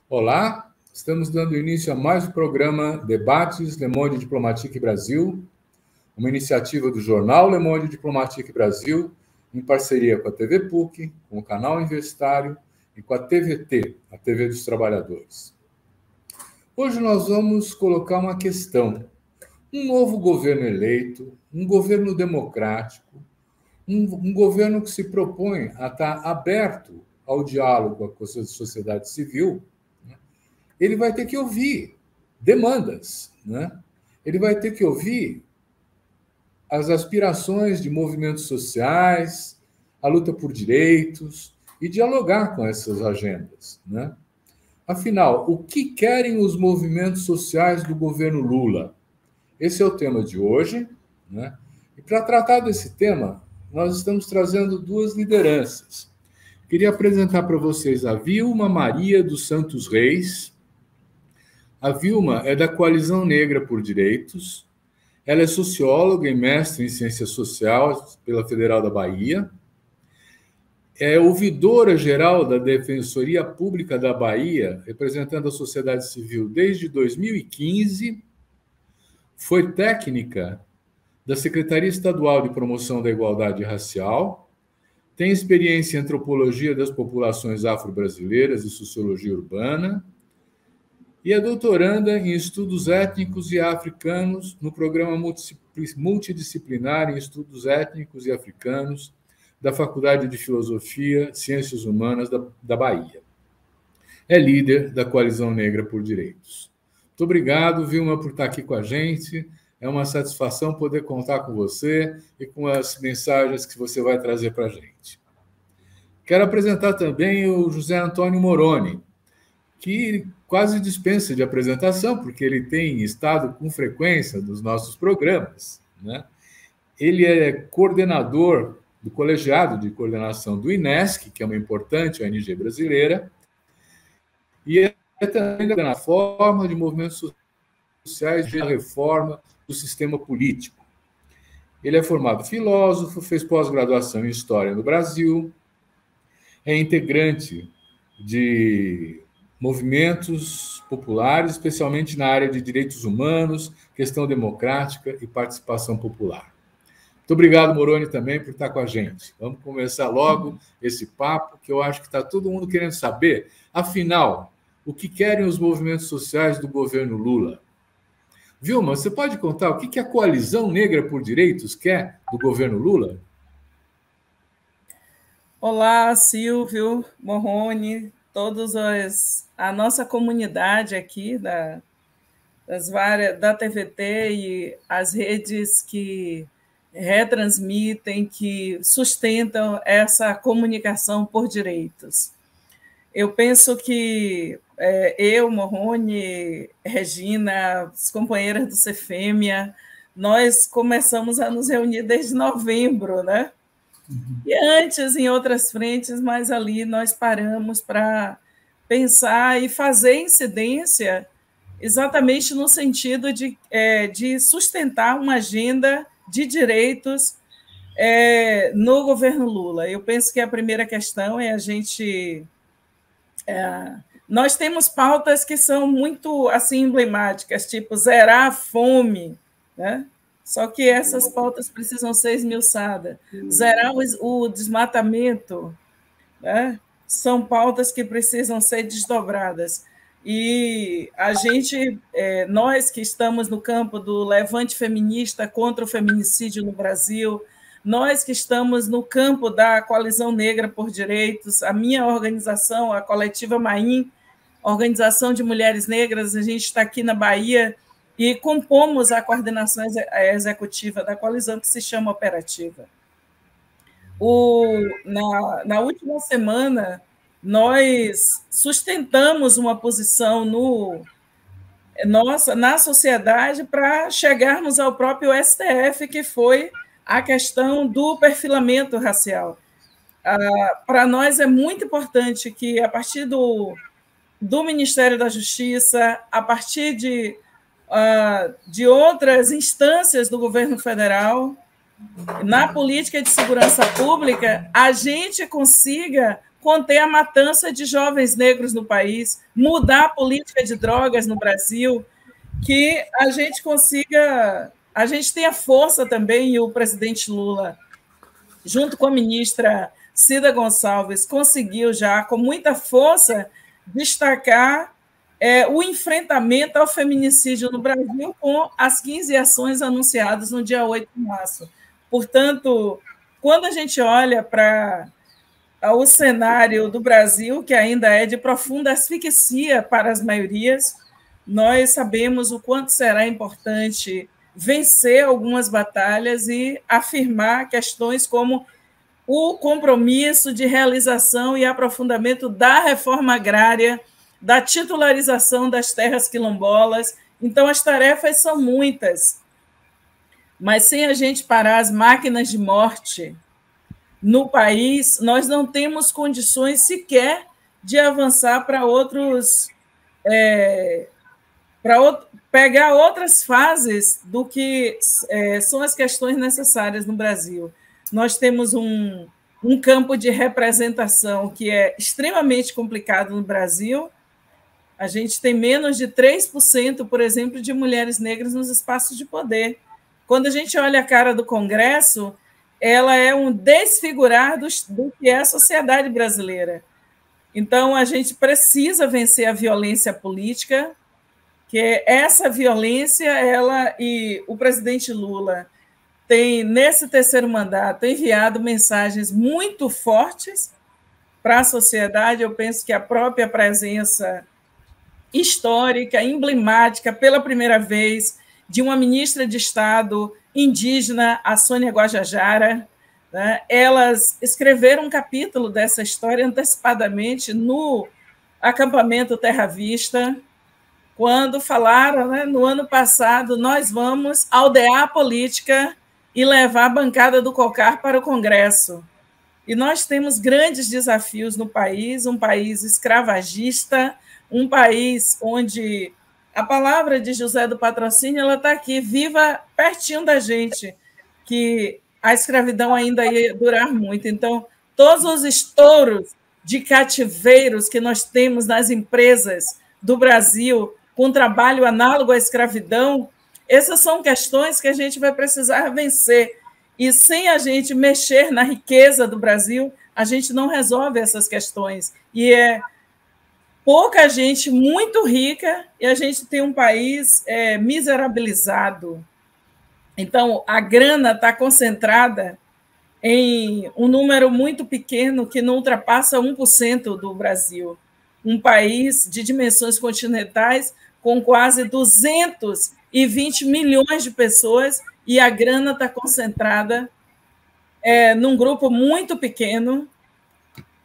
Olá, estamos dando início a mais um programa Debates Le Monde Diplomatique Brasil, uma iniciativa do jornal Le Monde Diplomatique Brasil, em parceria com a TV PUC, com o canal Universitário e com a TVT, a TV dos Trabalhadores. Hoje nós vamos colocar uma questão. Um novo governo eleito, um governo democrático, um governo que se propõe a estar aberto ao diálogo com a sociedade civil, ele vai ter que ouvir demandas, né? Ele vai ter que ouvir as aspirações de movimentos sociais, a luta por direitos e dialogar com essas agendas, né? Afinal, o que querem os movimentos sociais do governo Lula? Esse é o tema de hoje, né? E para tratar desse tema, nós estamos trazendo duas lideranças. Queria apresentar para vocês a Vilma Maria dos Santos Reis. A Vilma é da Coalizão Negra por Direitos. Ela é socióloga e mestre em Ciências Sociais pela Federal da Bahia. É ouvidora-geral da Defensoria Pública da Bahia, representando a sociedade civil desde 2015. Foi técnica da Secretaria Estadual de Promoção da Igualdade Racial. Tem experiência em antropologia das populações afro-brasileiras e sociologia urbana. E é doutoranda em estudos étnicos e africanos no programa multidisciplinar em estudos étnicos e africanos da Faculdade de Filosofia e Ciências Humanas da Bahia. É líder da Coalizão Negra por Direitos. Muito obrigado, Vilma, por estar aqui com a gente. É uma satisfação poder contar com você e com as mensagens que você vai trazer para a gente. Quero apresentar também o José Antônio Moroni, que quase dispensa de apresentação, porque ele tem estado com frequência nos nossos programas, né? Ele é coordenador do colegiado de coordenação do INESC, que é uma importante ONG brasileira, e é também na forma de movimentos sociais de reforma do sistema político. Ele é formado filósofo, fez pós-graduação em História no Brasil, é integrante de movimentos populares, especialmente na área de direitos humanos, questão democrática e participação popular. Muito obrigado, Moroni, também, por estar com a gente. Vamos começar logo esse papo, que eu acho que está todo mundo querendo saber. Afinal, o que querem os movimentos sociais do governo Lula? Vilma, você pode contar o que a Coalizão Negra por Direitos quer do governo Lula? Olá, Silvio, Moroni, a nossa comunidade aqui das várias da TVT e as redes que retransmitem, que sustentam essa comunicação por direitos. Eu penso que eu, Moroni, Regina, as companheiras do Cefêmia, nós começamos a nos reunir desde novembro, né? E antes, em outras frentes, mas ali nós paramos para pensar e fazer incidência exatamente no sentido de sustentar uma agenda de direitos no governo Lula. Eu penso que a primeira questão é a gente... nós temos pautas que são muito assim emblemáticas, tipo zerar a fome, né? Só que essas pautas precisam ser esmiuçadas. Zerar o desmatamento, né? São pautas que precisam ser desdobradas. E a gente, nós que estamos no campo do levante feminista contra o feminicídio no Brasil, nós que estamos no campo da Coalizão Negra por Direitos, a minha organização, a Coletiva Maim, Organização de Mulheres Negras, a gente está aqui na Bahia e compomos a coordenação executiva da coalizão, que se chama Operativa. Na última semana, nós sustentamos uma posição na sociedade para chegarmos ao próprio STF, que foi a questão do perfilamento racial. Para nós é muito importante que, a partir do Ministério da Justiça, a partir de outras instâncias do governo federal, na política de segurança pública, a gente consiga conter a matança de jovens negros no país, mudar a política de drogas no Brasil, que a gente consiga... A gente tem a força também, e o presidente Lula, junto com a ministra Cida Gonçalves, conseguiu já, com muita força, destacar o enfrentamento ao feminicídio no Brasil com as 15 ações anunciadas no dia 8 de março. Portanto, quando a gente olha para o cenário do Brasil, que ainda é de profunda asfixia para as maiorias, nós sabemos o quanto será importante vencer algumas batalhas e afirmar questões como o compromisso de realização e aprofundamento da reforma agrária, da titularização das terras quilombolas. Então, as tarefas são muitas, mas sem a gente parar as máquinas de morte no país, nós não temos condições sequer de avançar para outros... pegar outras fases do que são as questões necessárias no Brasil. Nós temos um campo de representação que é extremamente complicado no Brasil. A gente tem menos de 3%, por exemplo, de mulheres negras nos espaços de poder. Quando a gente olha a cara do Congresso, ela é um desfigurar do que é a sociedade brasileira. Então, a gente precisa vencer a violência política, que essa violência, e o presidente Lula tem, nesse terceiro mandato, enviado mensagens muito fortes para a sociedade. Eu penso que a própria presença histórica, emblemática, pela primeira vez, de uma ministra de Estado indígena, a Sônia Guajajara, né? Elas escreveram um capítulo dessa história antecipadamente no acampamento Terra Vista, quando falaram, né, no ano passado, nós vamos aldear a política e levar a bancada do COCAR para o Congresso. E nós temos grandes desafios no país, um país escravagista, um país onde a palavra de José do Patrocínio ela está aqui, viva, pertinho da gente, que a escravidão ainda ia durar muito. Então, todos os estouros de cativeiros que nós temos nas empresas do Brasil, com trabalho análogo à escravidão, essas são questões que a gente vai precisar vencer. E sem a gente mexer na riqueza do Brasil, a gente não resolve essas questões. E é pouca gente muito rica e a gente tem um país miserabilizado. Então, a grana está concentrada em um número muito pequeno que não ultrapassa 1% do Brasil. Um país de dimensões continentais com quase 220 milhões de pessoas e a grana está concentrada num grupo muito pequeno.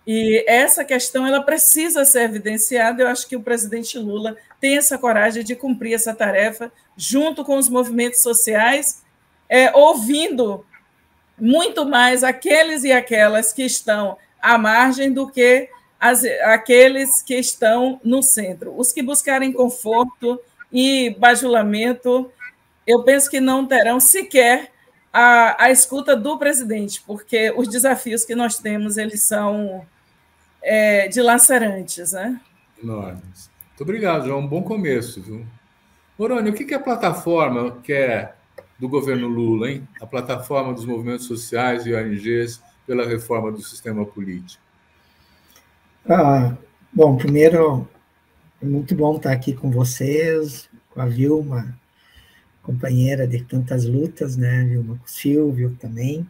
E essa questão ela precisa ser evidenciada. Eu acho que o presidente Lula tem essa coragem de cumprir essa tarefa junto com os movimentos sociais, ouvindo muito mais aqueles e aquelas que estão à margem do que aqueles que estão no centro. Os que buscarem conforto e bajulamento, eu penso que não terão sequer a escuta do presidente, porque os desafios que nós temos, eles são dilacerantes, né? Enormes. Muito obrigado, João. Um bom começo, viu? Moroni, o que é a plataforma do governo Lula, hein? A plataforma dos movimentos sociais e ONGs pela reforma do sistema político? Bom, primeiro, é muito bom estar aqui com vocês, com a Vilma, companheira de tantas lutas, né? Vilma, com o Silvio também,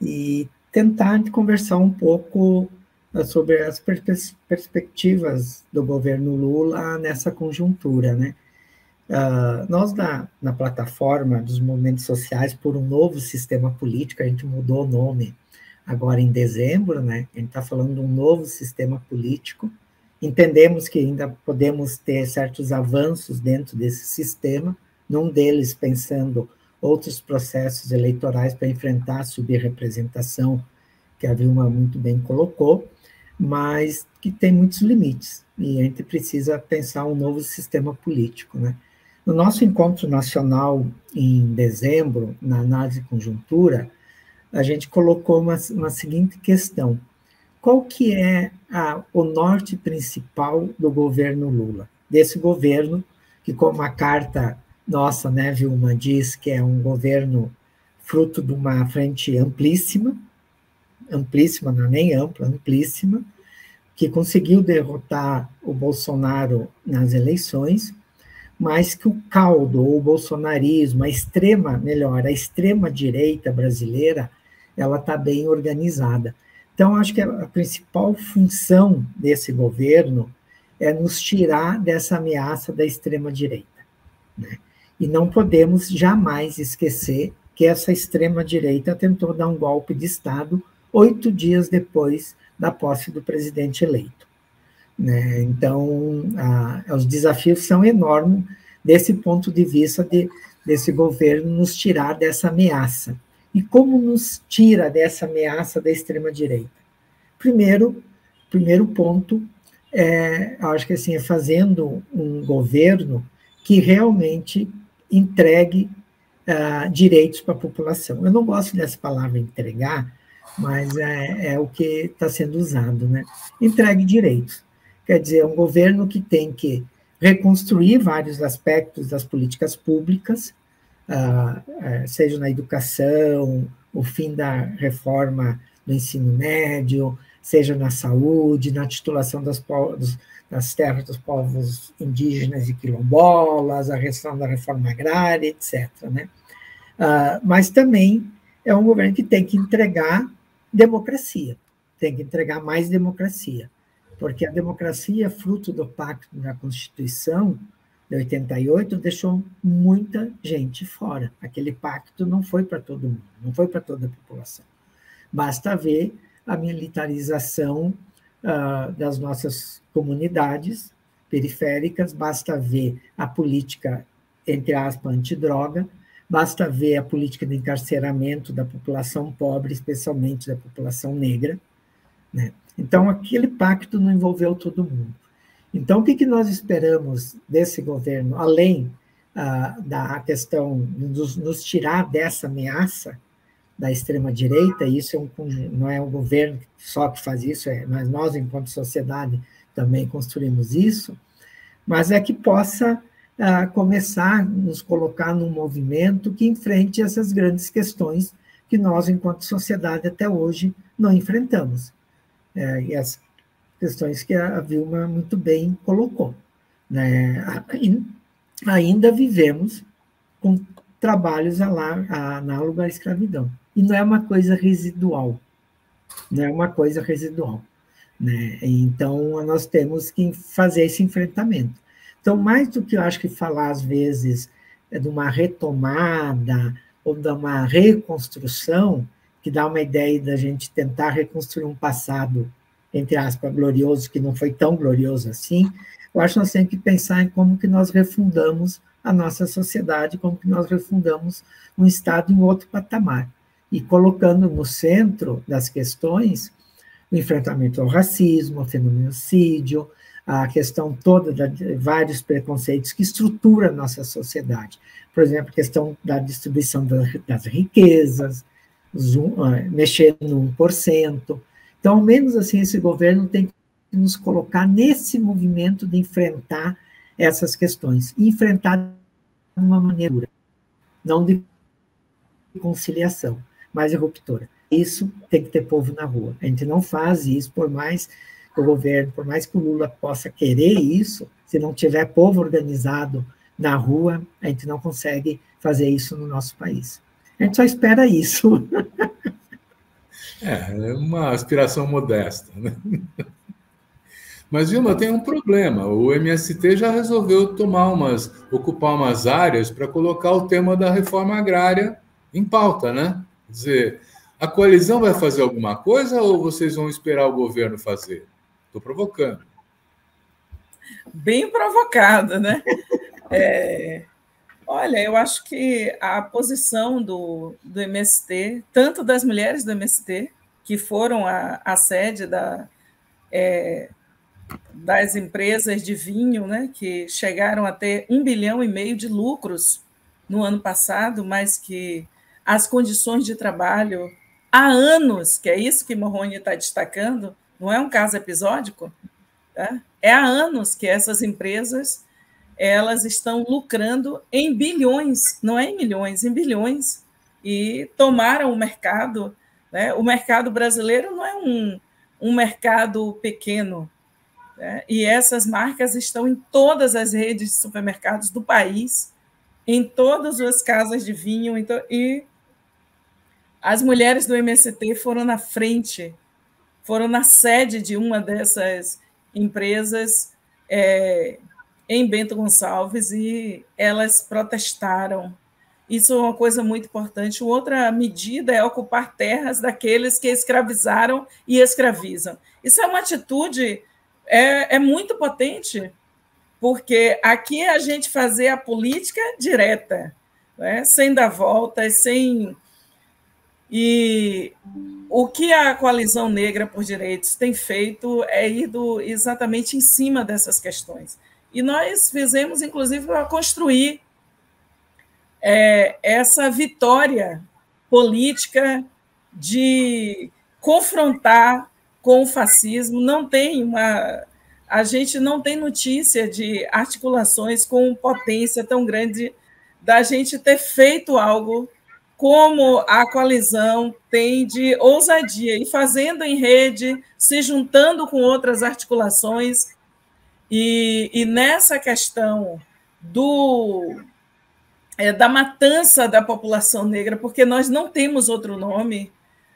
e tentar conversar um pouco sobre as perspectivas do governo Lula nessa conjuntura, né? Nós, na plataforma dos movimentos sociais por um novo sistema político, a gente mudou o nome agora em dezembro, né? A gente está falando de um novo sistema político. Entendemos que ainda podemos ter certos avanços dentro desse sistema, num deles pensando outros processos eleitorais para enfrentar a subrepresentação, que a Vilma muito bem colocou, mas que tem muitos limites, e a gente precisa pensar um novo sistema político, né? No nosso encontro nacional, em dezembro, na análise conjuntura, a gente colocou uma seguinte questão: qual que é o norte principal do governo Lula? Desse governo, que como a carta nossa, né, Vilma, diz que é um governo fruto de uma frente amplíssima, não é nem ampla, amplíssima, que conseguiu derrotar o Bolsonaro nas eleições, mas que o caldo, ou o bolsonarismo, a extrema-direita brasileira, ela está bem organizada. Então, acho que a principal função desse governo é nos tirar dessa ameaça da extrema-direita, né? E não podemos jamais esquecer que essa extrema-direita tentou dar um golpe de Estado 8 dias depois da posse do presidente eleito, né? Então, os desafios são enormes desse ponto de vista desse governo nos tirar dessa ameaça. E como nos tira dessa ameaça da extrema-direita? Primeiro ponto, acho que assim, é fazendo um governo que realmente entregue direitos para a população. Eu não gosto dessa palavra entregar, mas é o que está sendo usado, né? Entregue direitos. Quer dizer, é um governo que tem que reconstruir vários aspectos das políticas públicas, seja na educação, o fim da reforma do ensino médio, seja na saúde, na titulação das terras dos povos indígenas e quilombolas, a questão da reforma agrária, etc., né? Mas também é um governo que tem que entregar democracia, tem que entregar mais democracia, porque a democracia, fruto do pacto da Constituição de 88, deixou muita gente fora. Aquele pacto não foi para todo mundo, não foi para toda a população. Basta ver a militarização das nossas comunidades periféricas, basta ver a política, entre aspas, antidroga, basta ver a política de encarceramento da população pobre, especialmente da população negra, né? Então, aquele pacto não envolveu todo mundo. Então, o que nós esperamos desse governo, além da questão de nos tirar dessa ameaça da extrema-direita? Isso não é um governo só que faz isso, mas nós, enquanto sociedade, também construímos isso, mas é que possa começar a nos colocar num movimento que enfrente essas grandes questões que nós, enquanto sociedade, até hoje, não enfrentamos. E as questões que a Vilma muito bem colocou, né? Ainda vivemos com trabalhos análogos à escravidão. E não é uma coisa residual. Não é uma coisa residual, né? Então, nós temos que fazer esse enfrentamento. Então, mais do que eu acho que falar, às vezes, de uma retomada ou de uma reconstrução, que dá uma ideia da gente tentar reconstruir um passado, entre aspas, glorioso, que não foi tão glorioso assim, eu acho que nós temos que pensar em como que nós refundamos a nossa sociedade, como que nós refundamos um Estado em outro patamar, e colocando no centro das questões o enfrentamento ao racismo, ao feminicídio, a questão toda de vários preconceitos que estruturam a nossa sociedade. Por exemplo, a questão da distribuição das riquezas, mexer no 1%. Então, ao menos assim, esse governo tem que nos colocar nesse movimento de enfrentar essas questões, e enfrentar de uma maneira, não de conciliação, mas de ruptura. Isso tem que ter povo na rua. A gente não faz isso, por mais que o governo, por mais que o Lula possa querer isso, se não tiver povo organizado na rua, a gente não consegue fazer isso no nosso país. A gente só espera isso. É uma aspiração modesta, né? Mas, Vilma, tem um problema. O MST já resolveu ocupar umas áreas para colocar o tema da reforma agrária em pauta, né? Quer dizer, a coalizão vai fazer alguma coisa ou vocês vão esperar o governo fazer? Estou provocando. Bem provocado, né? Olha, eu acho que a posição do MST, tanto das mulheres do MST, que foram à sede das empresas de vinho, né, que chegaram a ter 1,5 bilhão de lucros no ano passado, mas que as condições de trabalho há anos, que é isso que Morrone está destacando, não é um caso episódico. Tá? É há anos que essas empresas elas estão lucrando em bilhões, não é em milhões, em bilhões, e tomaram o mercado. Né? O mercado brasileiro não é um mercado pequeno, né? E essas marcas estão em todas as redes de supermercados do país, em todas as casas de vinho, e as mulheres do MST foram na frente, foram na sede de uma dessas empresas em Bento Gonçalves, e elas protestaram. Isso é uma coisa muito importante. Outra medida é ocupar terras daqueles que escravizaram e escravizam. Isso é uma atitude muito potente, porque aqui é a gente fazer a política direta, né? Sem dar voltas, sem... E o que a Coalizão Negra por Direitos tem feito é ido exatamente em cima dessas questões. E nós fizemos, inclusive, para construir essa vitória política de confrontar com o fascismo. A gente não tem notícia de articulações com potência tão grande da gente ter feito algo como a coalizão tem de ousadia, e fazendo em rede, se juntando com outras articulações, e nessa questão da matança da população negra, porque nós não temos outro nome,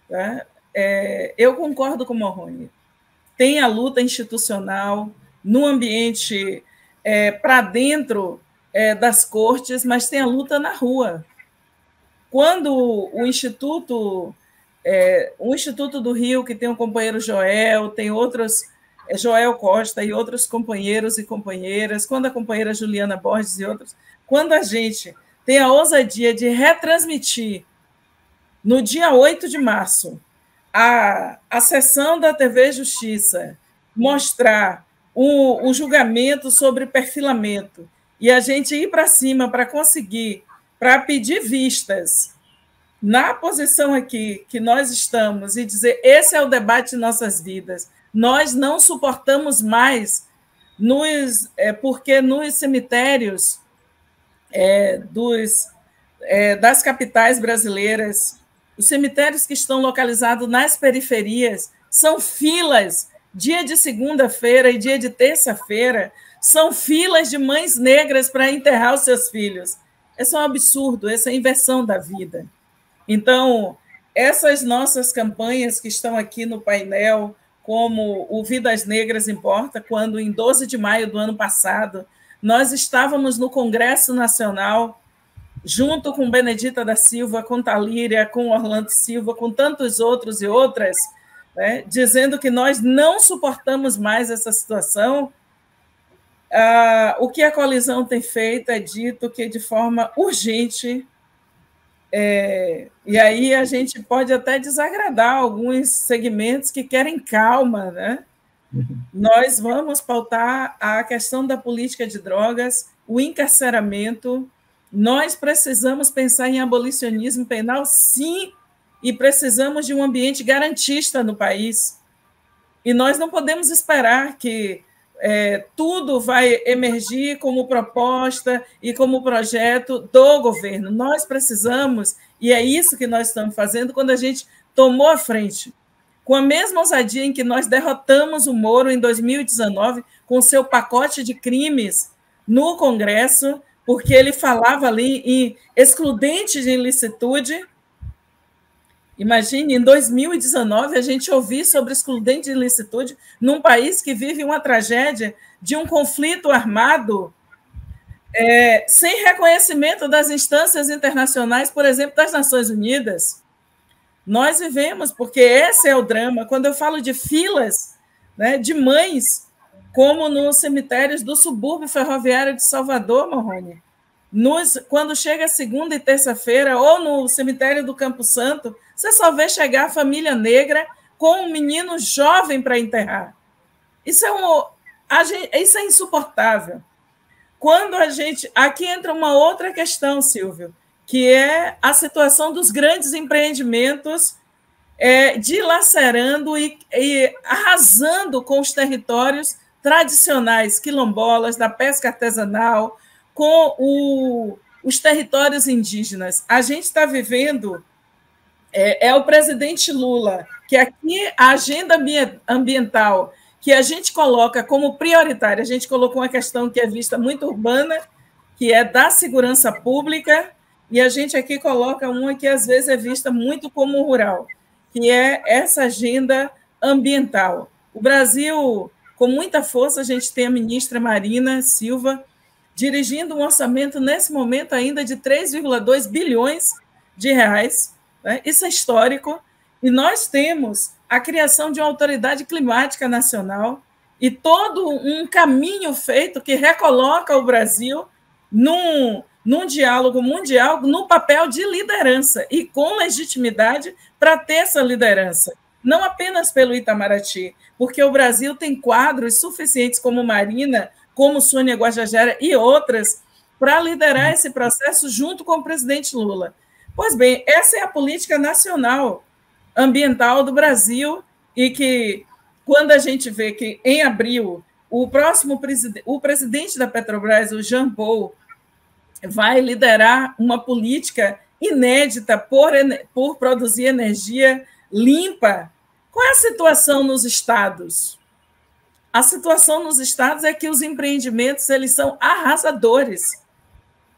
né? Eu concordo com o Morrone. Tem a luta institucional no ambiente para dentro das cortes, mas tem a luta na rua. Quando o Instituto do Rio, que tem o companheiro Joel, tem outros, Joel Costa e outros companheiros e companheiras, quando a companheira Juliana Borges e outros, quando a gente tem a ousadia de retransmitir, no dia 8 de março, a sessão da TV Justiça, mostrar o julgamento sobre perfilamento, e a gente ir para cima para conseguir, para pedir vistas na posição aqui que nós estamos, e dizer: esse é o debate de nossas vidas, nós não suportamos mais, porque nos cemitérios das capitais brasileiras, os cemitérios que estão localizados nas periferias, são filas, dia de segunda-feira e dia de terça-feira, são filas de mães negras para enterrar os seus filhos. Esse é um absurdo, essa é a inversão da vida. Então, essas nossas campanhas que estão aqui no painel, como o Vidas Negras Importa, quando em 12 de maio do ano passado, nós estávamos no Congresso Nacional, junto com Benedita da Silva, com Talíria, com Orlando Silva, com tantos outros e outras, né, dizendo que nós não suportamos mais essa situação. O que a coalizão tem feito é dito que, de forma urgente, e aí a gente pode até desagradar alguns segmentos que querem calma, né? Nós vamos pautar a questão da política de drogas, o encarceramento. Nós precisamos pensar em abolicionismo penal, sim, e precisamos de um ambiente garantista no país. E nós não podemos esperar que tudo vai emergir como proposta e como projeto do governo. Nós precisamos, e é isso que nós estamos fazendo quando a gente tomou a frente, com a mesma ousadia em que nós derrotamos o Moro em 2019, com seu pacote de crimes no Congresso, porque ele falava ali em excludente de ilicitude. Imagine, em 2019, a gente ouvir sobre excludente de ilicitude num país que vive uma tragédia de um conflito armado, sem reconhecimento das instâncias internacionais, por exemplo, das Nações Unidas. Nós vivemos, porque esse é o drama. Quando eu falo de filas, né, de mães, como nos cemitérios do subúrbio ferroviário de Salvador, Morrone, quando chega segunda e terça-feira, ou no cemitério do Campo Santo, você só vê chegar a família negra com um menino jovem para enterrar. Isso é insuportável. Quando aqui entra uma outra questão, Silvio, que é a situação dos grandes empreendimentos dilacerando e arrasando com os territórios tradicionais quilombolas, da pesca artesanal, com os territórios indígenas. A gente está vivendo, o presidente Lula, que aqui a agenda ambiental que a gente coloca como prioritária, a gente colocou uma questão que é vista muito urbana, que é da segurança pública, e a gente aqui coloca uma que às vezes é vista muito como rural, que é essa agenda ambiental. O Brasil, com muita força, a gente tem a ministra Marina Silva dirigindo um orçamento, nesse momento, ainda de 3,2 bilhões de reais. Né? Isso é histórico. E nós temos a criação de uma autoridade climática nacional e todo um caminho feito que recoloca o Brasil num diálogo mundial, no papel de liderança e com legitimidade para ter essa liderança. Não apenas pelo Itamaraty, porque o Brasil tem quadros suficientes como Marina, como Sônia Guajajara e outras, para liderar esse processo junto com o presidente Lula. Pois bem, essa é a política nacional ambiental do Brasil, e que, quando a gente vê que, em abril, o presidente da Petrobras, o Jean Paul, vai liderar uma política inédita por produzir energia limpa. Qual é a situação nos estados? A situação nos estados é que os empreendimentos eles são arrasadores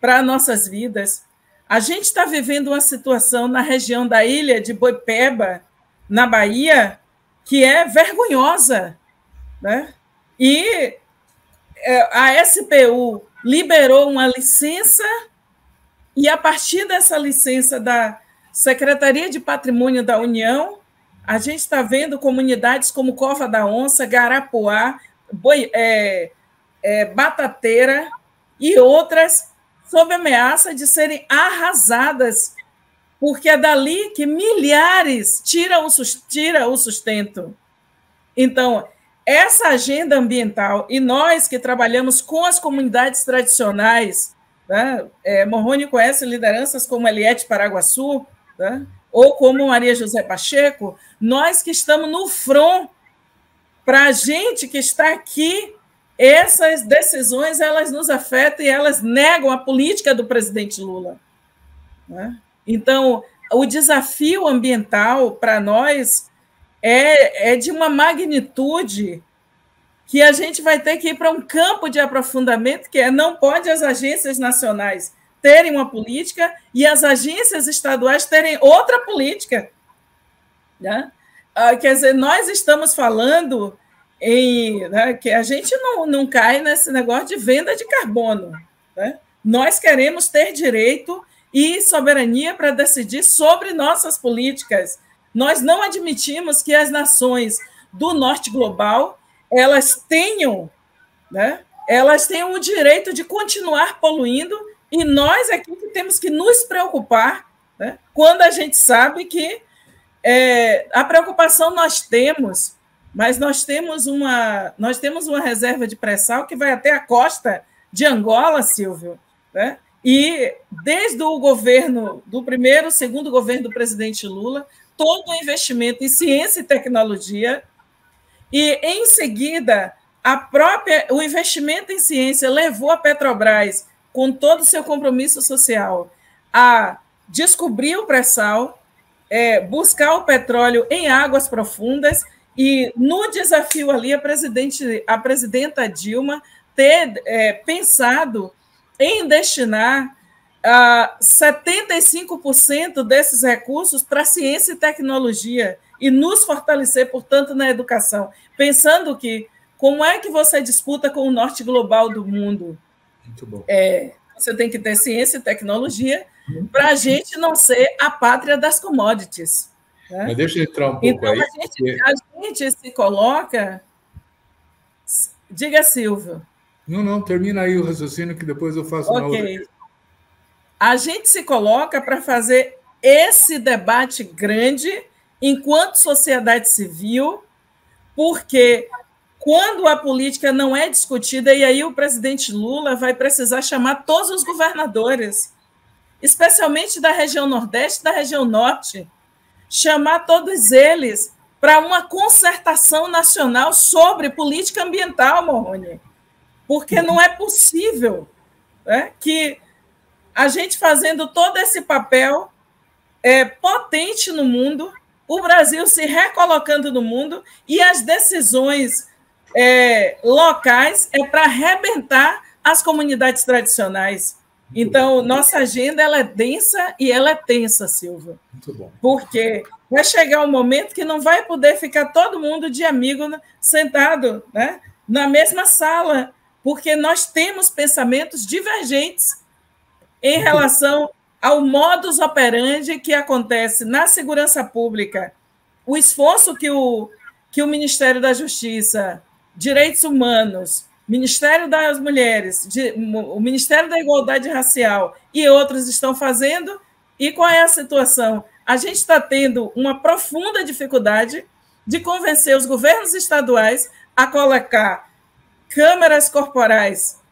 para nossas vidas. A gente está vivendo uma situação na região da ilha de Boipeba, na Bahia, que é vergonhosa, né? E a SPU liberou uma licença, e a partir dessa licença da Secretaria de Patrimônio da União, a gente está vendo comunidades como Cova da Onça, Garapuá, Batateira e outras sob ameaça de serem arrasadas, porque é dali que milhares tiram o sustento. Então, essa agenda ambiental, e nós que trabalhamos com as comunidades tradicionais, né? Morrone conhece lideranças como Eliette Paraguaçu, né? Ou como Maria José Pacheco, nós que estamos no front, para a gente que está aqui, essas decisões elas nos afetam e elas negam a política do presidente Lula. Né? Então, o desafio ambiental para nós é de uma magnitude que a gente vai ter que ir para um campo de aprofundamento, que não pode as agências nacionais terem uma política e as agências estaduais terem outra política. Né? Quer dizer, nós estamos falando que a gente não cai nesse negócio de venda de carbono. Né? Nós queremos ter direito e soberania para decidir sobre nossas políticas. Nós não admitimos que as nações do norte global elas tenham o direito de continuar poluindo, e nós aqui que temos que nos preocupar, né, quando a gente sabe que a preocupação nós temos, mas nós temos uma reserva de pré-sal que vai até a costa de Angola, Silvio, né? E desde o governo, do primeiro, segundo governo do presidente Lula, todo o investimento em ciência e tecnologia, e, em seguida, o investimento em ciência levou a Petrobras, com todo o seu compromisso social, a descobrir o pré-sal, buscar o petróleo em águas profundas, e, no desafio ali, a presidenta Dilma ter pensado em destinar 75% desses recursos para ciência e tecnologia e nos fortalecer, portanto, na educação. Pensando que, como é que você disputa com o norte global do mundo? Muito bom. Você tem que ter ciência e tecnologia para a gente não ser a pátria das commodities. Né? Mas deixa eu entrar um pouco então, aí. A gente se coloca... Diga, Silvio. Não, termina aí o raciocínio que depois eu faço uma outra. A gente se coloca para fazer esse debate grande enquanto sociedade civil, porque quando a política não é discutida, e aí o presidente Lula vai precisar chamar todos os governadores, especialmente da região Nordeste e da região Norte, chamar todos eles para uma concertação nacional sobre política ambiental, Morrone, porque não é possível, né, que a gente fazendo todo esse papel potente no mundo, o Brasil se recolocando no mundo e as decisões locais para arrebentar as comunidades tradicionais. Então, nossa agenda ela é densa e ela é tensa, Silvio. Muito bom. Porque vai chegar um momento que não vai poder ficar todo mundo de amigo sentado, né, na mesma sala, porque nós temos pensamentos divergentes em relação ao modus operandi que acontece na segurança pública, o esforço que o Ministério da Justiça, Direitos Humanos, Ministério das Mulheres, o Ministério da Igualdade Racial e outros estão fazendo, e qual é a situação? A gente está tendo uma profunda dificuldade de convencer os governos estaduais a colocar câmeras corporais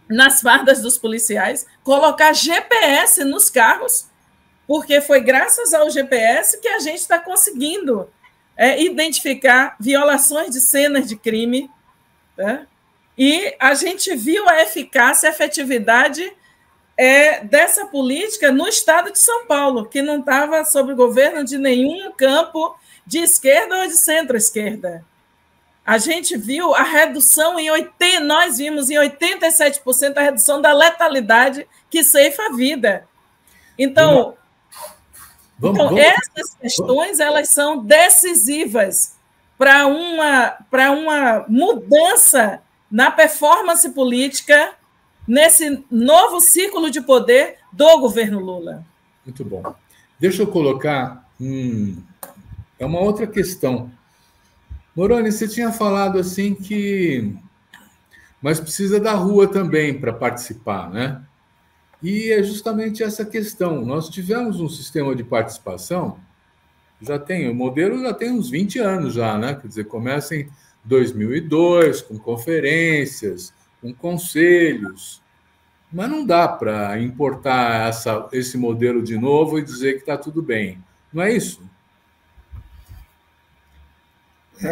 nas fardas dos policiais, colocar GPS nos carros, porque foi graças ao GPS que a gente está conseguindo identificar violações de cenas de crime, né? E a gente viu a eficácia, a efetividade dessa política no estado de São Paulo, que não estava sob o governo de nenhum campo de esquerda ou de centro-esquerda. A gente viu a redução nós vimos em 87% a redução da letalidade que ceifa a vida. Então, essas questões elas são decisivas para uma mudança na performance política nesse novo ciclo de poder do governo Lula. Muito bom. Deixa eu colocar uma outra questão. Moroni, você tinha falado assim mas precisa da rua também para participar, né? E é justamente essa questão. Nós tivemos um sistema de participação, o modelo já tem uns 20 anos já, né? Quer dizer, começa em 2002, com conferências, com conselhos, mas não dá para importar esse modelo de novo e dizer que está tudo bem. Não é isso?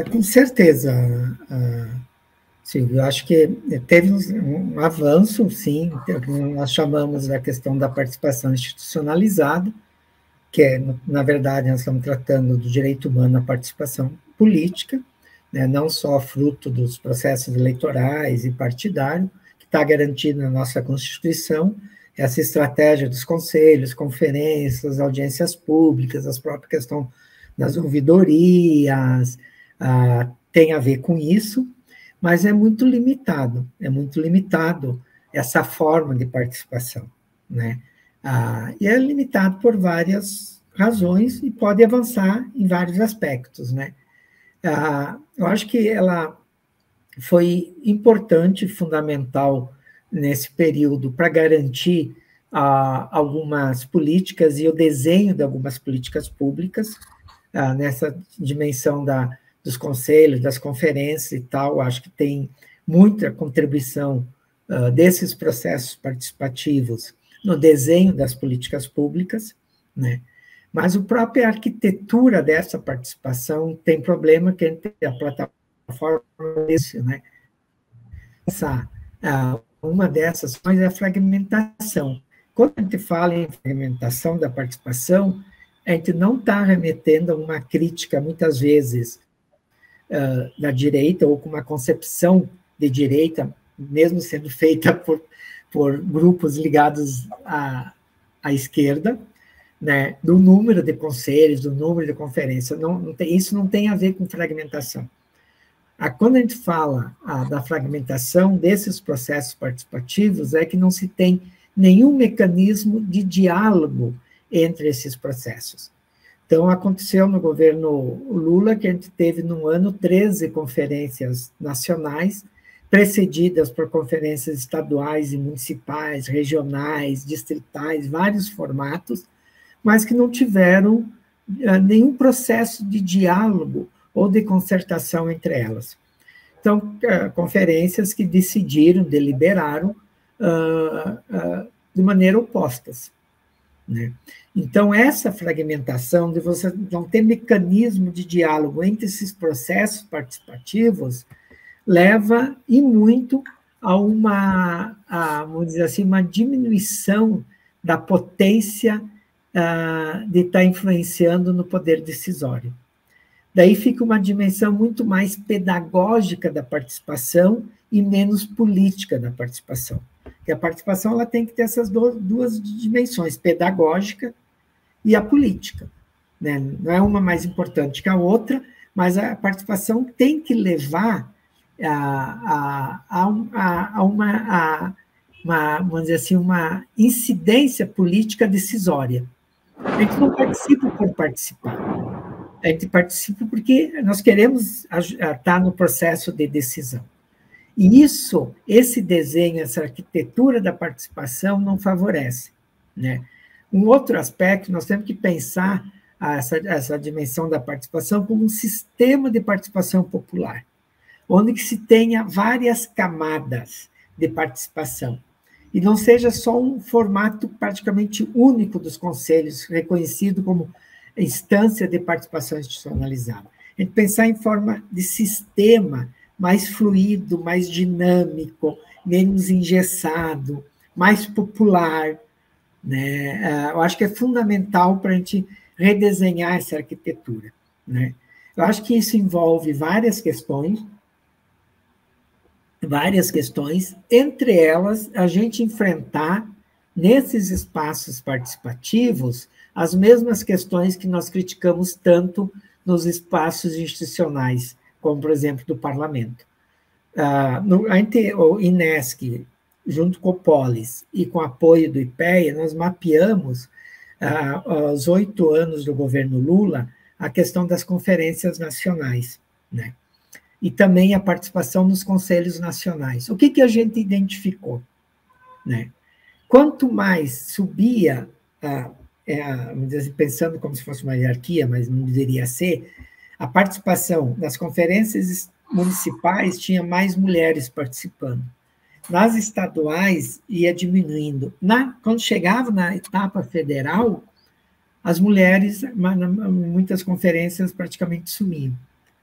Com certeza, Silvio. Eu acho que teve um avanço, sim. Nós chamamos da questão da participação institucionalizada, que na verdade, nós estamos tratando do direito humano à participação política, né, não só fruto dos processos eleitorais e partidários, que está garantido na nossa Constituição, essa estratégia dos conselhos, conferências, audiências públicas, as próprias questões das ouvidorias, tem a ver com isso, mas é muito limitado essa forma de participação, né? E é limitado por várias razões e pode avançar em vários aspectos, né? Eu acho que ela foi importante, fundamental nesse período para garantir algumas políticas e o desenho de algumas políticas públicas, nessa dimensão dos conselhos, das conferências e tal. Acho que tem muita contribuição desses processos participativos no desenho das políticas públicas, né? Mas a própria arquitetura dessa participação tem problema, que a plataforma desse, né? Uma dessas coisas é a fragmentação. Quando a gente fala em fragmentação da participação, a gente não está remetendo a uma crítica, muitas vezes, da direita, ou com uma concepção de direita, mesmo sendo feita por grupos ligados à esquerda, né, do número de conselhos, do número de conferências. Isso não tem a ver com fragmentação. Quando a gente fala da fragmentação desses processos participativos, é que não se tem nenhum mecanismo de diálogo entre esses processos. Então, aconteceu no governo Lula que a gente teve, no ano, 13 conferências nacionais, precedidas por conferências estaduais e municipais, regionais, distritais, vários formatos, mas que não tiveram nenhum processo de diálogo ou de concertação entre elas. Então, conferências que deliberaram de maneira opostas, né? Então, essa fragmentação de você não ter mecanismo de diálogo entre esses processos participativos leva, e muito, vamos dizer assim, uma diminuição da potência de estar influenciando no poder decisório. Daí fica uma dimensão muito mais pedagógica da participação e menos política da participação. Porque a participação ela tem que ter essas duas dimensões, pedagógica e a política, né? Não é uma mais importante que a outra, mas a participação tem que levar vamos dizer assim, uma incidência política decisória. A gente não participa por participar, a gente participa porque nós queremos estar no processo de decisão. E esse desenho, essa arquitetura da participação não favorece, né? Um outro aspecto, nós temos que pensar essa dimensão da participação como um sistema de participação popular, onde que se tenha várias camadas de participação, e não seja só um formato praticamente único dos conselhos, reconhecido como instância de participação institucionalizada. A gente pensar em forma de sistema mais fluido, mais dinâmico, menos engessado, mais popular, né? Eu acho que é fundamental para a gente redesenhar essa arquitetura, né? Eu acho que isso envolve várias questões, entre elas, a gente enfrentar, nesses espaços participativos, as mesmas questões que nós criticamos tanto nos espaços institucionais, como, por exemplo, do parlamento. O INESC, junto com o Polis e com o apoio do IPEA, nós mapeamos, aos 8 anos do governo Lula, a questão das conferências nacionais, né? E também a participação nos conselhos nacionais. O que a gente identificou, né? Quanto mais subia, vamos dizer, pensando como se fosse uma hierarquia, mas não deveria ser, a participação das conferências municipais tinha mais mulheres participando. Nas estaduais, ia diminuindo. Quando chegava na etapa federal, as mulheres, em muitas conferências, praticamente sumiam.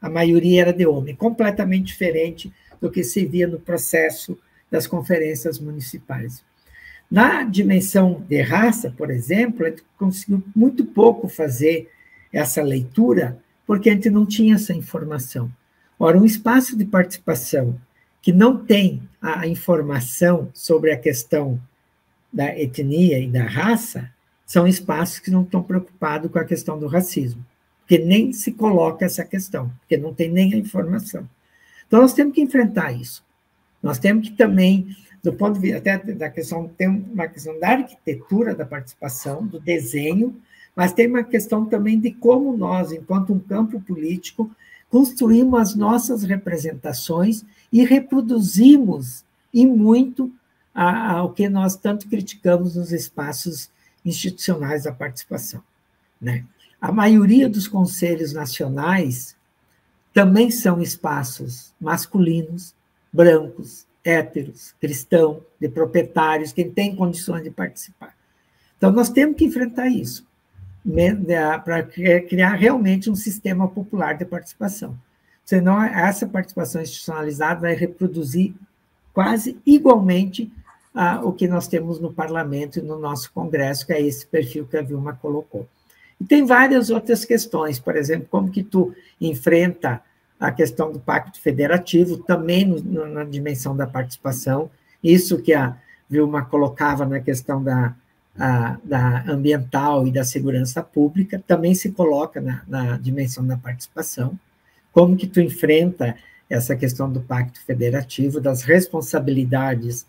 A maioria era de homem, completamente diferente do que se via no processo das conferências municipais. Na dimensão de raça, por exemplo, a gente conseguiu muito pouco fazer essa leitura, porque a gente não tinha essa informação. Ora, um espaço de participação que não tem a informação sobre a questão da etnia e da raça, são espaços que não estão preocupados com a questão do racismo, porque nem se coloca essa questão, porque não tem nem a informação. Então, nós temos que enfrentar isso. Nós temos que também, do ponto de vista até da questão, tem uma questão da arquitetura da participação, do desenho, mas tem uma questão também de como nós, enquanto um campo político, construímos as nossas representações e reproduzimos, e muito, o que nós tanto criticamos nos espaços institucionais da participação, né? A maioria dos conselhos nacionais também são espaços masculinos, brancos, héteros, cristãos, de proprietários, quem tem condições de participar. Então, nós temos que enfrentar isso, para criar realmente um sistema popular de participação. Senão, essa participação institucionalizada vai reproduzir quase igualmente o que nós temos no parlamento e no nosso Congresso, que é esse perfil que a Vilma colocou. E tem várias outras questões, por exemplo, como que tu enfrenta a questão do pacto federativo, também na dimensão da participação, isso que a Vilma colocava na questão da ambiental e da segurança pública, também se coloca na dimensão da participação, como que tu enfrenta essa questão do pacto federativo, das responsabilidades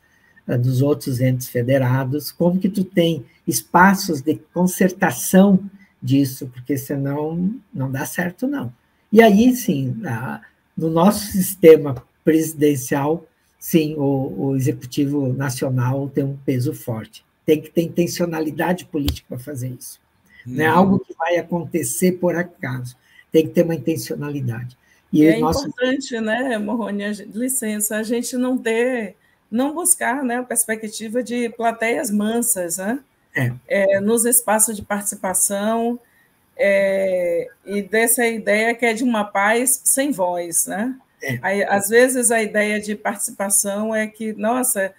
dos outros entes federados, como que tu tem espaços de concertação disso, porque senão não dá certo, não. E aí, sim, no nosso sistema presidencial, sim, o Executivo Nacional tem um peso forte. Tem que ter intencionalidade política para fazer isso. Não é algo que vai acontecer por acaso. Tem que ter uma intencionalidade. E é importante, né, Morrone, licença, a gente não buscar, né, a perspectiva de plateias mansas, né? nos espaços de participação, e dessa ideia que é de uma paz sem voz, né? Aí, às vezes a ideia de participação é que, nossa,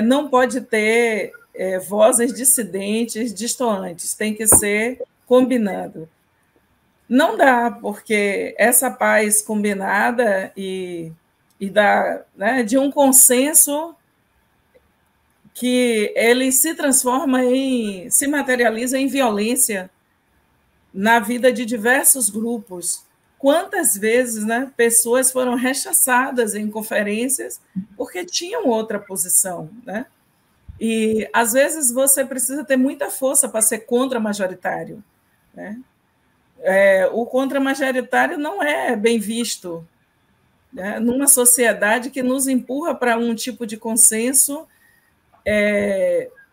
não pode ter vozes dissidentes, distoantes, tem que ser combinado. Não dá, porque essa paz combinada e né, de um consenso que ele se transforma se materializa em violência na vida de diversos grupos. Quantas vezes, né, pessoas foram rechaçadas em conferências porque tinham outra posição, né? E, às vezes, você precisa ter muita força para ser contra-majoritário, né? O contra-majoritário não é bem visto, né, numa sociedade que nos empurra para um tipo de consenso,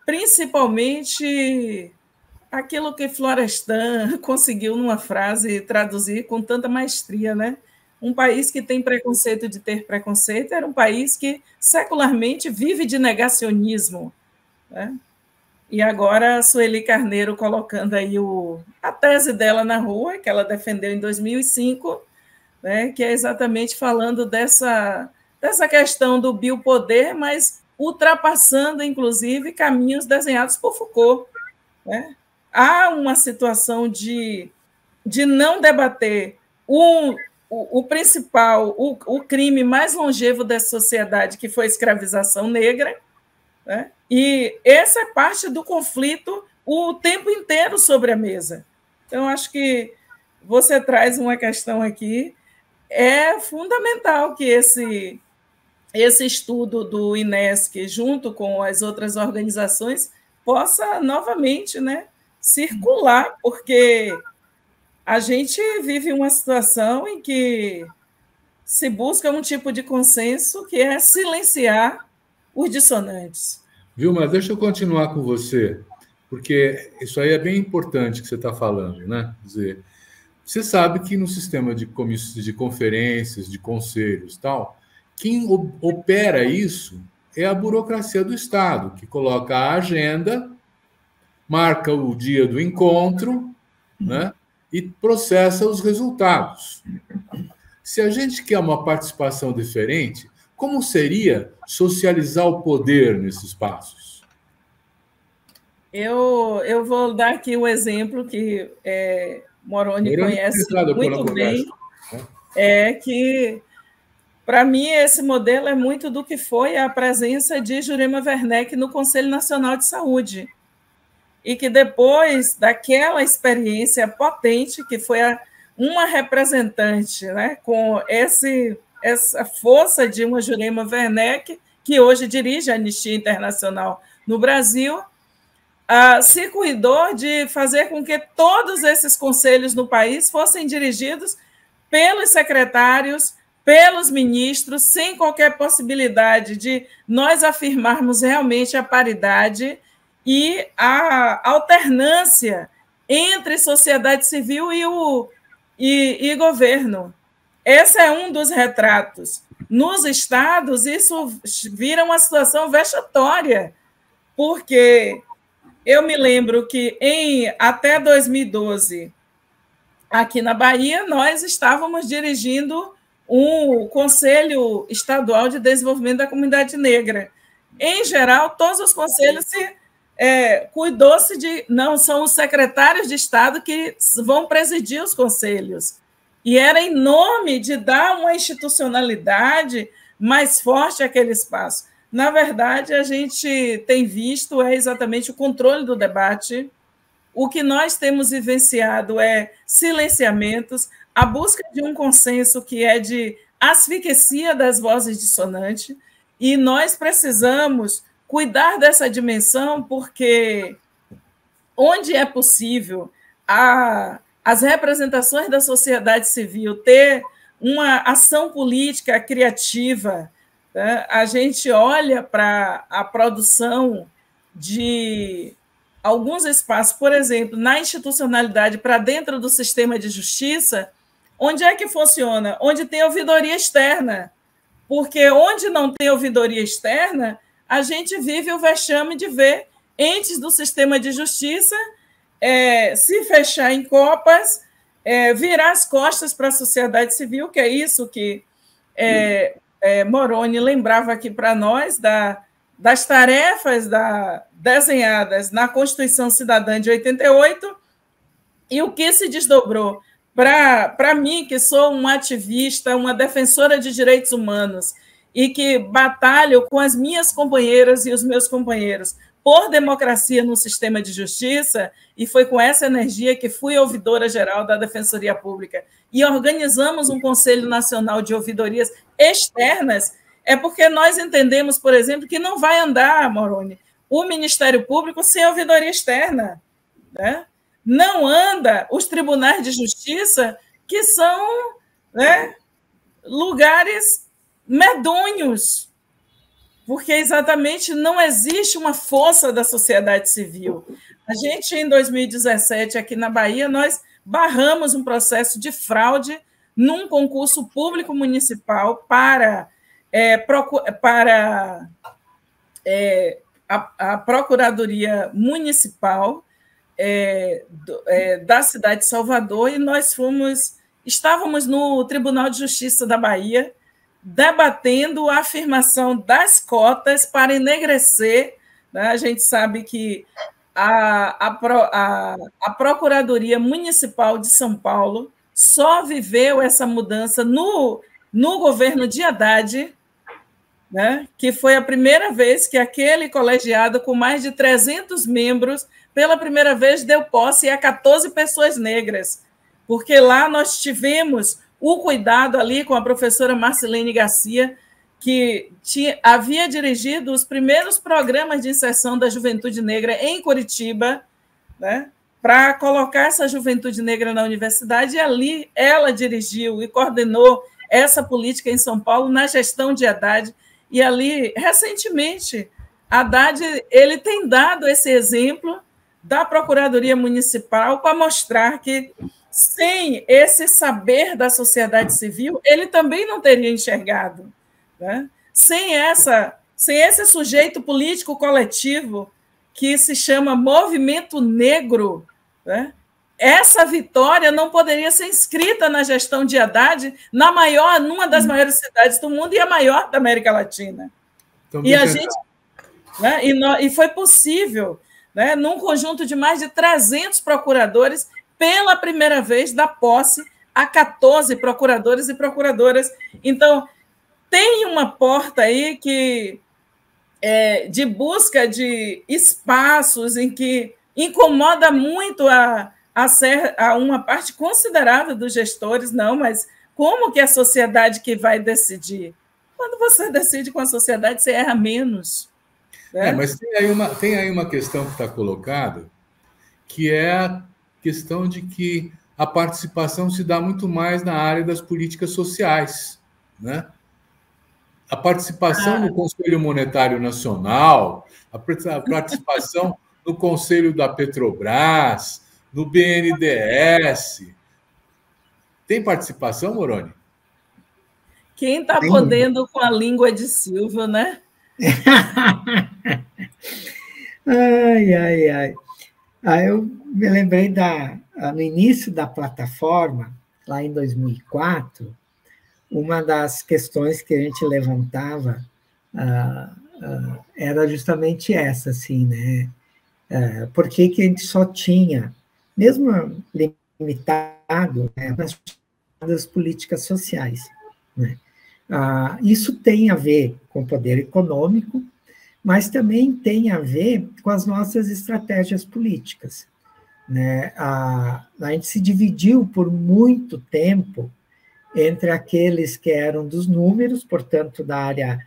principalmente aquilo que Florestan conseguiu, numa frase, traduzir com tanta maestria, né? Um país que tem preconceito de ter preconceito era um país que secularmente vive de negacionismo, né? E agora a Sueli Carneiro colocando aí a tese dela na rua, que ela defendeu em 2005, né, que é exatamente falando dessa questão do biopoder, mas ultrapassando, inclusive, caminhos desenhados por Foucault, né? Há uma situação de não debater o principal, o crime mais longevo dessa sociedade, que foi a escravização negra, né? E essa é parte do conflito o tempo inteiro sobre a mesa. Então, acho que você traz uma questão aqui, é fundamental que esse estudo do INESC, junto com as outras organizações, possa novamente, né, circular, porque a gente vive uma situação em que se busca um tipo de consenso que é silenciar os dissonantes. Vilma, deixa eu continuar com você, porque isso aí é bem importante que você está falando, né? Quer dizer, você sabe que no sistema de conferências, de conselhos e tal, quem opera isso é a burocracia do Estado, que coloca a agenda, marca o dia do encontro, né? E processa os resultados. Se a gente quer uma participação diferente, como seria socializar o poder nesses espaços? Eu vou dar aqui o exemplo que Moroni conhece muito bem, que, para mim, esse modelo é muito do que foi a presença de Jurema Werneck no Conselho Nacional de Saúde, e que depois daquela experiência potente, que foi uma representante, né, com essa força de uma Jurema Werneck, que hoje dirige a Anistia Internacional no Brasil, se cuidou de fazer com que todos esses conselhos no país fossem dirigidos pelos secretários, pelos ministros, sem qualquer possibilidade de nós afirmarmos realmente a paridade e a alternância entre sociedade civil e governo. Esse é um dos retratos. Nos estados, isso vira uma situação vexatória, porque eu me lembro que até 2012, aqui na Bahia, nós estávamos dirigindo um Conselho Estadual de Desenvolvimento da Comunidade Negra. Em geral, todos os conselhos cuidou-se de... Não, são os secretários de Estado que vão presidir os conselhos. E era em nome de dar uma institucionalidade mais forte àquele espaço. Na verdade, a gente tem visto exatamente o controle do debate. O que nós temos vivenciado é silenciamentos, a busca de um consenso que é de asfixia das vozes dissonantes, e nós precisamos cuidar dessa dimensão, porque onde é possível as representações da sociedade civil ter uma ação política criativa, né? A gente olha para a produção de alguns espaços, por exemplo, na institucionalidade para dentro do sistema de justiça, onde é que funciona? Onde tem ouvidoria externa, porque onde não tem ouvidoria externa, a gente vive o vexame de ver entes do sistema de justiça, se fechar em copas, virar as costas para a sociedade civil, que é isso que Moroni lembrava aqui para nós, das tarefas desenhadas na Constituição Cidadã de 88, e o que se desdobrou para mim, que sou uma ativista, uma defensora de direitos humanos, e que batalho com as minhas companheiras e os meus companheiros por democracia no sistema de justiça, e foi com essa energia que fui ouvidora-geral da Defensoria Pública, e organizamos um Conselho Nacional de Ouvidorias Externas, porque nós entendemos, por exemplo, que não vai andar, Moroni, o Ministério Público sem ouvidoria externa, né? Não anda os tribunais de justiça, que são, né, lugares medonhos, porque exatamente não existe uma força da sociedade civil. A gente, em 2017, aqui na Bahia, nós barramos um processo de fraude num concurso público municipal para a Procuradoria Municipal da cidade de Salvador, e nós estávamos no Tribunal de Justiça da Bahia, debatendo a afirmação das cotas para enegrecer, né? A gente sabe que a Procuradoria Municipal de São Paulo só viveu essa mudança no governo de Haddad, né? Que foi a primeira vez que aquele colegiado com mais de 300 membros, pela primeira vez, deu posse a 14 pessoas negras, porque lá nós tivemos o cuidado ali com a professora Marcelene Garcia, que havia dirigido os primeiros programas de inserção da juventude negra em Curitiba, né, para colocar essa juventude negra na universidade, e ali ela dirigiu e coordenou essa política em São Paulo na gestão de Haddad, e ali, recentemente, Haddad ele tem dado esse exemplo da Procuradoria Municipal para mostrar que, sem esse saber da sociedade civil, ele também não teria enxergado, né? Sem esse sujeito político coletivo que se chama Movimento Negro, né? Essa vitória não poderia ser inscrita na gestão de Haddad numa das maiores cidades do mundo e a maior da América Latina. Então, e a gente, né? E foi possível, né? Num conjunto de mais de 300 procuradores, pela primeira vez, dar posse a 14 procuradores e procuradoras. Então, tem uma porta aí de busca de espaços em que incomoda muito a uma parte considerável dos gestores, não, mas como que a sociedade que vai decidir? Quando você decide com a sociedade, você erra menos. Né? Mas tem aí uma questão que está colocada, que é a questão de que a participação se dá muito mais na área das políticas sociais, né? A participação no Conselho Monetário Nacional, a participação no Conselho da Petrobras, no BNDES. Tem participação, Moroni? Quem está podendo com a língua de Silvio, né? Ai. Eu me lembrei no início da plataforma, lá em 2004, uma das questões que a gente levantava era justamente essa, assim, né? Por que a gente só tinha, mesmo limitado, né, nas políticas sociais, né? Isso tem a ver com o poder econômico, mas também tem a ver com as nossas estratégias políticas, né? A gente se dividiu por muito tempo entre aqueles que eram dos números, portanto, da área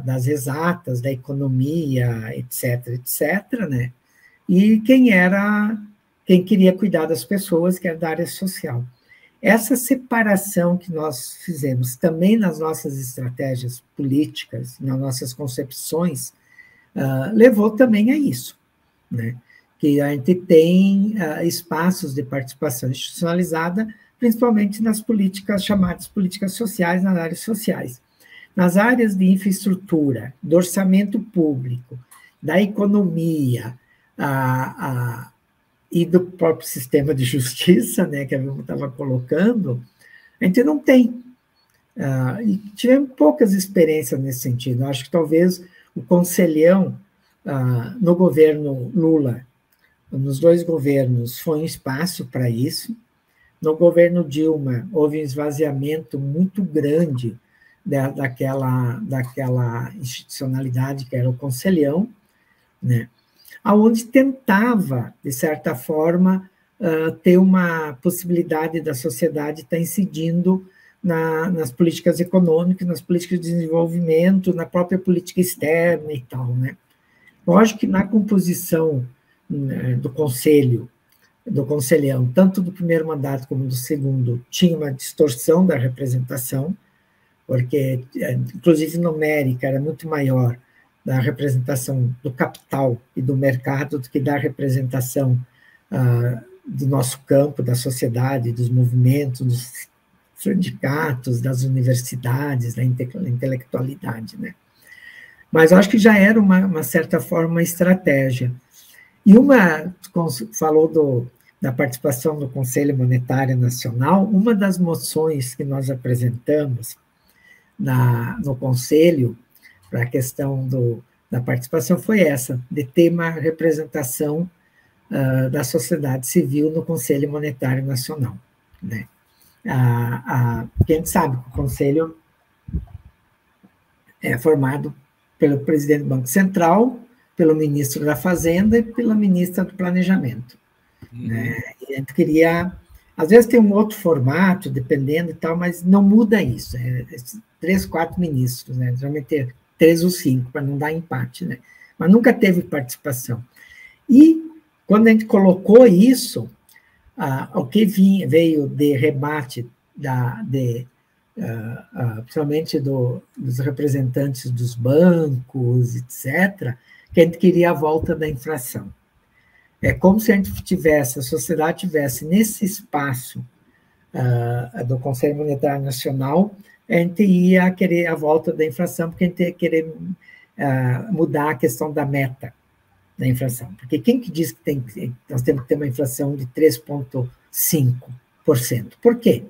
das exatas, da economia, etc., né? E quem queria cuidar das pessoas, que era da área social. Essa separação que nós fizemos também nas nossas estratégias políticas, nas nossas concepções, levou também a isso, né? Que a gente tem espaços de participação institucionalizada, principalmente nas políticas chamadas políticas sociais, nas áreas sociais. Nas áreas de infraestrutura, do orçamento público da economia e do próprio sistema de justiça, né, que a Vilma estava colocando, a gente não tem. E tivemos poucas experiências nesse sentido. Acho que talvez o conselhão no governo Lula, nos dois governos, foi um espaço para isso. No governo Dilma, houve um esvaziamento muito grande daquela institucionalidade que era o conselhão, né? Onde tentava, de certa forma, ter uma possibilidade da sociedade estar incidindo nas políticas econômicas, nas políticas de desenvolvimento, na própria política externa e tal, né? Lógico que na composição, né, do conselhão, tanto do primeiro mandato como do segundo, tinha uma distorção da representação, porque, inclusive numérica, era muito maior da representação do capital e do mercado do que da representação do nosso campo, da sociedade, dos movimentos, dos sindicatos, das universidades, da intelectualidade, né? Mas eu acho que já era uma certa forma uma estratégia. E falou da participação no Conselho Monetário Nacional, uma das moções que nós apresentamos no Conselho, para a questão da participação, foi essa, de ter uma representação da sociedade civil no Conselho Monetário Nacional, né? Porque a gente sabe que o Conselho é formado pelo presidente do Banco Central, pelo ministro da Fazenda e pela ministra do Planejamento. Né? E a gente queria... Às vezes tem um outro formato, dependendo e tal, mas não muda isso. 3, 4 ministros, né? Geralmente ter 3 ou 5, para não dar empate, né? Mas nunca teve participação. E, quando a gente colocou isso, o que veio de rebate, principalmente dos representantes dos bancos, etc., que a gente queria a volta da inflação. É como se a sociedade tivesse nesse espaço do Conselho Monetário Nacional, a gente ia querer a volta da inflação, porque a gente ia querer mudar a questão da meta da inflação. Porque quem que diz que nós temos que ter uma inflação de 3,5%? Por quê?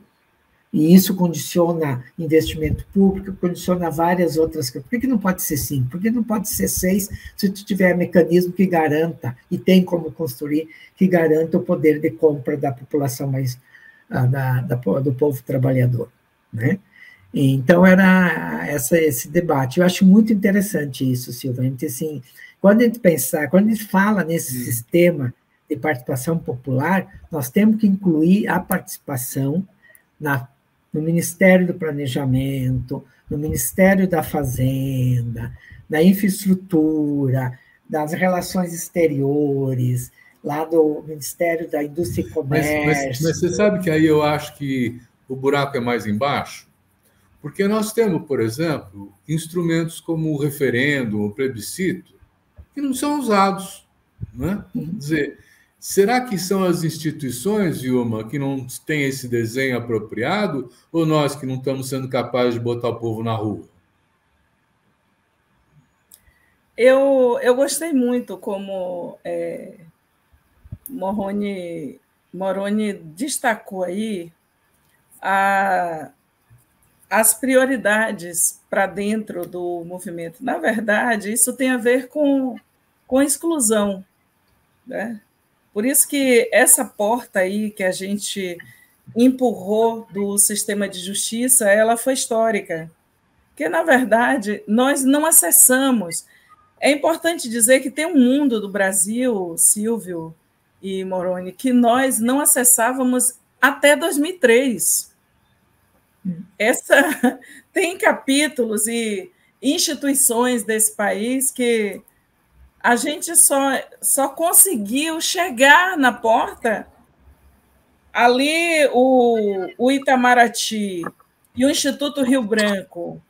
E isso condiciona investimento público, condiciona várias outras coisas. Por que não pode ser 5? Por que não pode ser 6 se tu tiver mecanismo que garanta, e tem como construir, que garanta o poder de compra da população mais, do povo trabalhador, né? Então, era esse debate. Eu acho muito interessante isso, Silvia. A gente, assim, quando a gente fala nesse sistema de participação popular, nós temos que incluir a participação no Ministério do Planejamento, no Ministério da Fazenda, da infraestrutura, das relações exteriores, lá do Ministério da Indústria e Comércio. Mas você sabe que aí eu acho que o buraco é mais embaixo? Porque nós temos, por exemplo, instrumentos como o referendo, o plebiscito, que não são usados, né? Quer dizer, será que são as instituições, Vilma, que não têm esse desenho apropriado, ou nós que não estamos sendo capazes de botar o povo na rua? Eu gostei muito como Moroni destacou aí as prioridades para dentro do movimento. Na verdade, isso tem a ver com exclusão, né? Por isso que essa porta aí que a gente empurrou do sistema de justiça, ela foi histórica, porque, na verdade, nós não acessamos. É importante dizer que tem um mundo do Brasil, Silvio e Moroni, que nós não acessávamos até 2003. Tem capítulos e instituições desse país que a gente só conseguiu chegar na porta ali, o Itamaraty e o Instituto Rio Branco,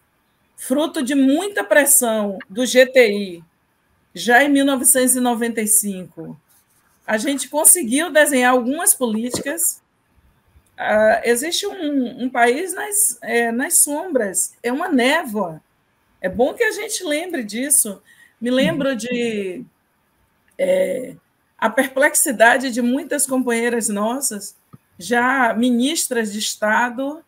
fruto de muita pressão do GTI, já em 1995. A gente conseguiu desenhar algumas políticas. Existe um país nas sombras, é uma névoa. É bom que a gente lembre disso. Me lembro de a perplexidade de muitas companheiras nossas, já ministras de Estado,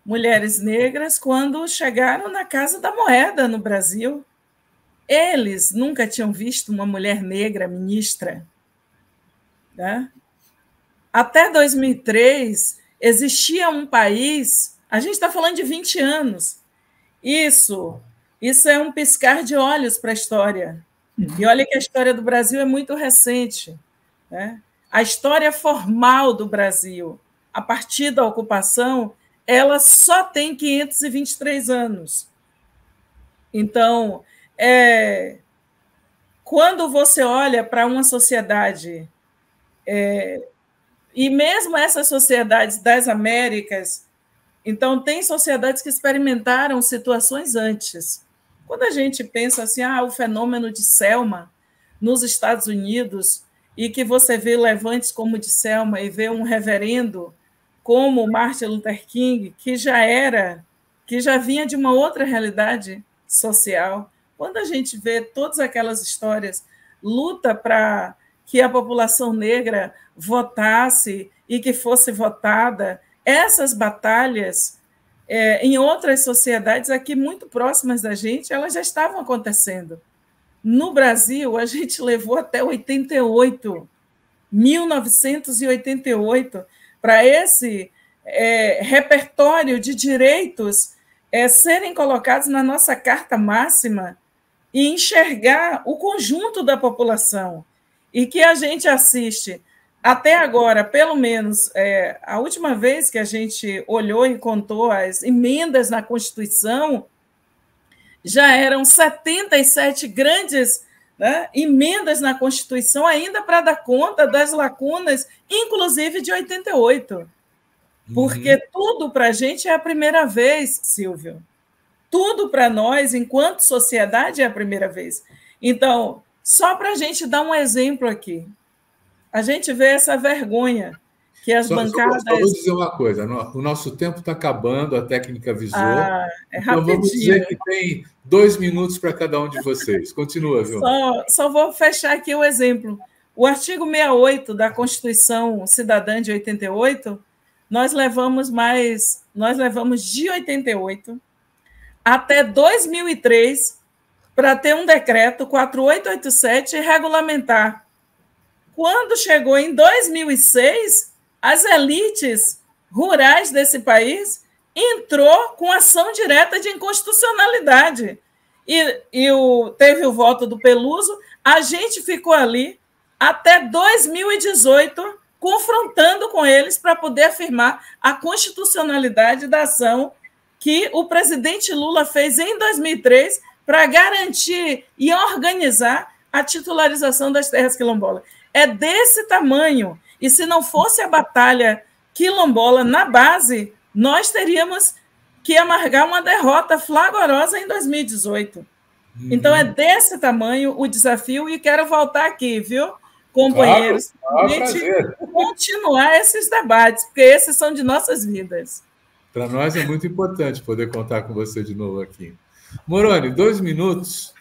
mulheres negras, quando chegaram na Casa da Moeda no Brasil. Eles nunca tinham visto uma mulher negra ministra. Né? Até 2003, existia um país, a gente está falando de 20 anos, isso é um piscar de olhos para a história. E olha que a história do Brasil é muito recente. Né? A história formal do Brasil, a partir da ocupação, ela só tem 523 anos. Então, quando você olha para uma sociedade, e mesmo essas sociedades das Américas, então, tem sociedades que experimentaram situações antes. Quando a gente pensa assim, o fenômeno de Selma nos Estados Unidos, e que você vê levantes como o de Selma e vê um reverendo como Martin Luther King, que já vinha de uma outra realidade social. Quando a gente vê todas aquelas histórias, luta para que a população negra votasse e que fosse votada, essas batalhas, em outras sociedades aqui muito próximas da gente, elas já estavam acontecendo. No Brasil, a gente levou até 1988, para esse repertório de direitos serem colocados na nossa Carta Máxima e enxergar o conjunto da população. E que a gente assiste até agora, pelo menos, a última vez que a gente olhou e contou as emendas na Constituição, já eram 77 grandes, né, emendas na Constituição, ainda para dar conta das lacunas, inclusive de 88. Porque tudo para a gente é a primeira vez, Silvio. Tudo para nós, enquanto sociedade, é a primeira vez. Então, só para a gente dar um exemplo aqui, a gente vê essa vergonha que as bancadas... Só vou dizer uma coisa, o nosso tempo está acabando, a técnica avisou. Então vamos dizer que tem 2 minutos para cada um de vocês. Continua, viu? Só vou fechar aqui o exemplo. O artigo 68 da Constituição Cidadã de 88, nós levamos de 88 até 2003 para ter um decreto 4887 regulamentar. Quando chegou em 2006, as elites rurais desse país entrou com ação direta de inconstitucionalidade. Teve o voto do Peluso, a gente ficou ali até 2018 confrontando com eles para poder afirmar a constitucionalidade da ação que o presidente Lula fez em 2003 para garantir e organizar a titularização das terras quilombolas. É desse tamanho. E se não fosse a batalha quilombola na base, nós teríamos que amargar uma derrota flagrosa em 2018. Então, é desse tamanho o desafio, e quero voltar aqui, viu, companheiros, para a gente continuar esses debates, porque esses são de nossas vidas. Para nós é muito importante poder contar com você de novo aqui. Moroni, 2 minutos.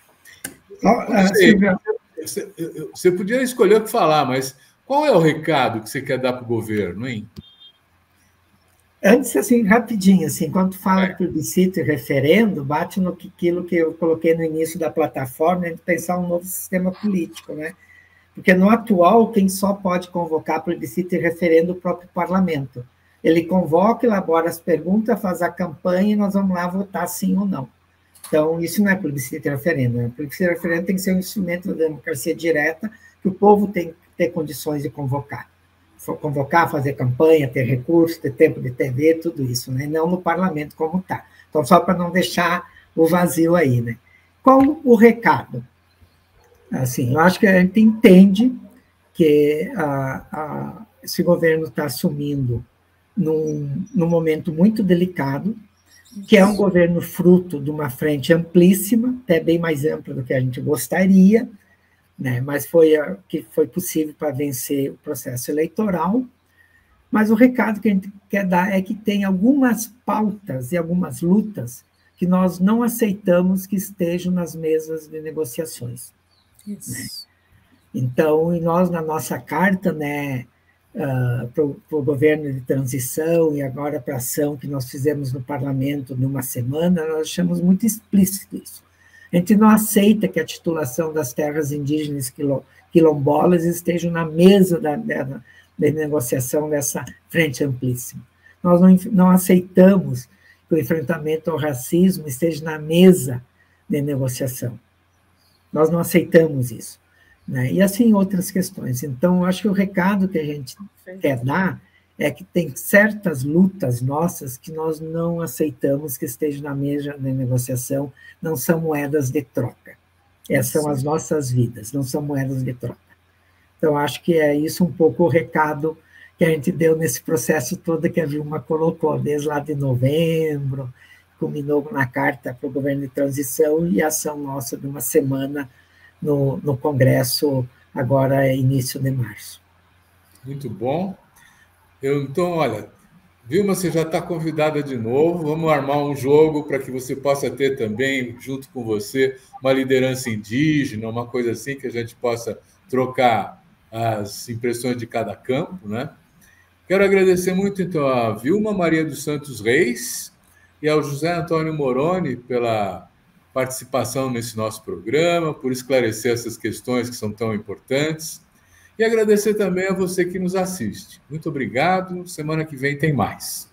Você podia escolher o que falar, mas qual é o recado que você quer dar para o governo, hein? Antes, assim, rapidinho, assim, quando tu fala de plebiscito e referendo, bate naquilo que eu coloquei no início da plataforma, de pensar um novo sistema político, né? Porque no atual, quem só pode convocar plebiscito e referendo é o próprio parlamento. Ele convoca, elabora as perguntas, faz a campanha e nós vamos lá votar sim ou não. Então, isso não é plebiscito e referendo, né? Plebiscito e referendo tem que ser um instrumento da democracia direta que o povo tem que ter condições de convocar. Convocar, fazer campanha, ter recursos, ter tempo de TV, tudo isso, né? Não no parlamento como está. Então, só para não deixar o vazio aí, né? Qual o recado? Assim, eu acho que a gente entende que esse governo está assumindo num momento muito delicado, que é um governo fruto de uma frente amplíssima, até bem mais ampla do que a gente gostaria, né? Mas foi que foi possível para vencer o processo eleitoral. Mas o recado que a gente quer dar é que tem algumas pautas e algumas lutas que nós não aceitamos que estejam nas mesas de negociações. Isso. Né? Então, e nós, na nossa carta, né, para o governo de transição e agora para a ação que nós fizemos no parlamento numa semana, nós deixamos muito explícito isso. A gente não aceita que a titulação das terras indígenas quilombolas estejam na mesa da negociação dessa frente amplíssima. Nós não aceitamos que o enfrentamento ao racismo esteja na mesa de negociação. Nós não aceitamos isso. Né? E assim outras questões. Então, acho que o recado que a gente quer dar é que tem certas lutas nossas que nós não aceitamos que estejam na mesa de negociação, não são moedas de troca. Essas são as nossas vidas, não são moedas de troca. Então, acho que é isso um pouco o recado que a gente deu nesse processo todo que a Vilma colocou, desde lá de novembro, culminou na carta para o governo de transição e a ação nossa de uma semana no Congresso, agora início de março. Muito bom. Então, olha, Vilma, você já está convidada de novo, vamos armar um jogo para que você possa ter também, junto com você, uma liderança indígena, uma coisa assim, que a gente possa trocar as impressões de cada campo, né? Quero agradecer muito, então, a Vilma Maria dos Santos Reis e ao José Antônio Moroni pela participação nesse nosso programa, por esclarecer essas questões que são tão importantes. E agradecer também a você que nos assiste. Muito obrigado. Semana que vem tem mais.